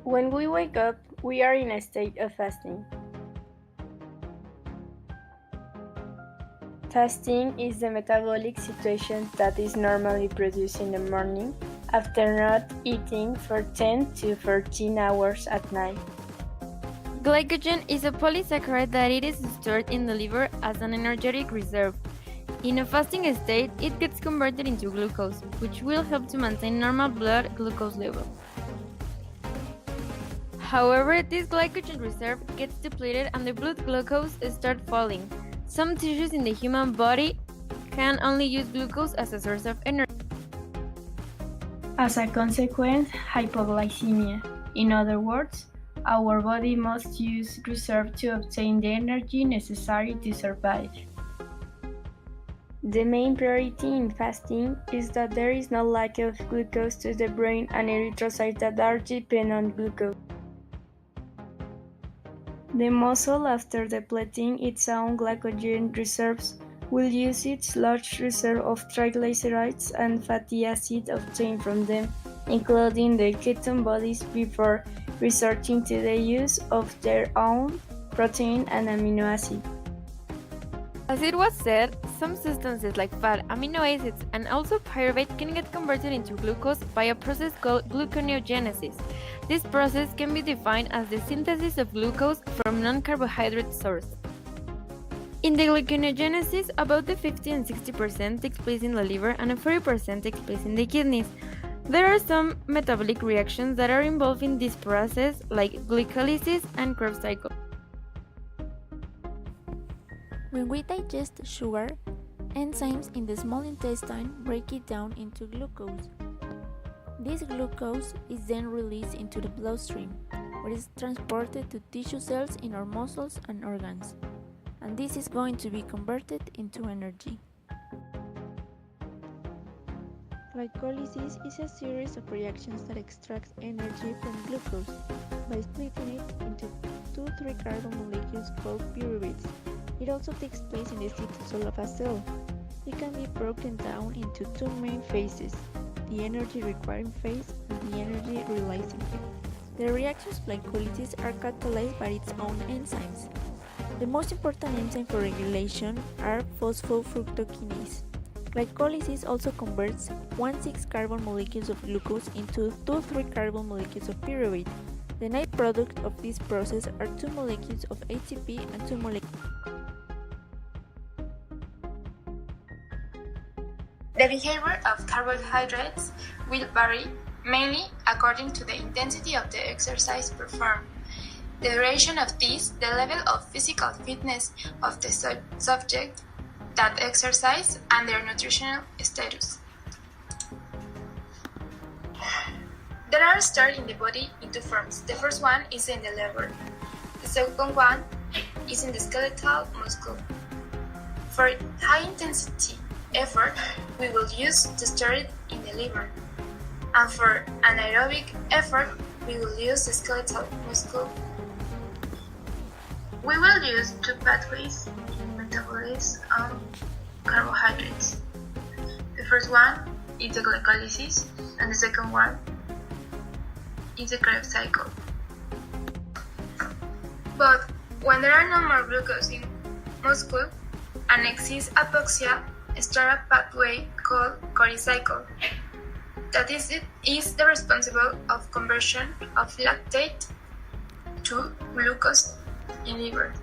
When we wake up, we are in a state of fasting. Fasting is the metabolic situation that is normally produced in the morning after not eating for 10 to 14 hours at night. Glycogen is a polysaccharide that it is stored in the liver as an energetic reserve. In a fasting state, it gets converted into glucose, which will help to maintain normal blood glucose level. However, this glycogen reserve gets depleted and the blood glucose starts falling. Some tissues in the human body can only use glucose as a source of energy. As a consequence, hypoglycemia. In other words, our body must use reserve to obtain the energy necessary to survive. The main priority in fasting is that there is no lack of glucose to the brain and erythrocytes that are dependent on glucose. The muscle, after depleting its own glycogen reserves, will use its large reserve of triglycerides and fatty acids obtained from them, including the ketone bodies, before resorting to the use of their own protein and amino acid. As it was said, some substances like fat, amino acids, and also pyruvate can get converted into glucose by a process called gluconeogenesis. This process can be defined as the synthesis of glucose from non-carbohydrate source. In the gluconeogenesis, about the 50 and 60% takes place in the liver and 40% takes place in the kidneys. There are some metabolic reactions that are involved in this process, like glycolysis and Krebs cycle. When we digest sugar, enzymes in the small intestine break it down into glucose. This glucose is then released into the bloodstream, where it is transported to tissue cells in our muscles and organs, and this is going to be converted into energy. Glycolysis is a series of reactions that extract energy from glucose by splitting it into two 3-carbon molecules called pyruvates. It also takes place in the cytosol of a cell. It can be broken down into two main phases, the energy requiring phase and the energy releasing phase. The reactions of glycolysis are catalyzed by its own enzymes. The most important enzymes for regulation are phosphofructokinase. Glycolysis also converts 1,6-carbon molecules of glucose into two 3-carbon molecules of pyruvate. The net product of this process are two molecules of ATP and two molecules. The behavior of carbohydrates will vary mainly according to the intensity of the exercise performed, the duration of this, the level of physical fitness of the subject that exercise, and their nutritional status. They are stored in the body in two forms. The first one is in the liver. The second one is in the skeletal muscle. For high-intensity effort, we will use to store it in the liver, and for anaerobic effort, we will use the skeletal muscle. We will use two pathways in metabolism of carbohydrates. The first one is the glycolysis, and the second one is the Krebs cycle. But when there are no more glucose in muscle and exists hypoxia, start a pathway called Krebs cycle. That is the responsible of conversion of lactate to glucose in liver.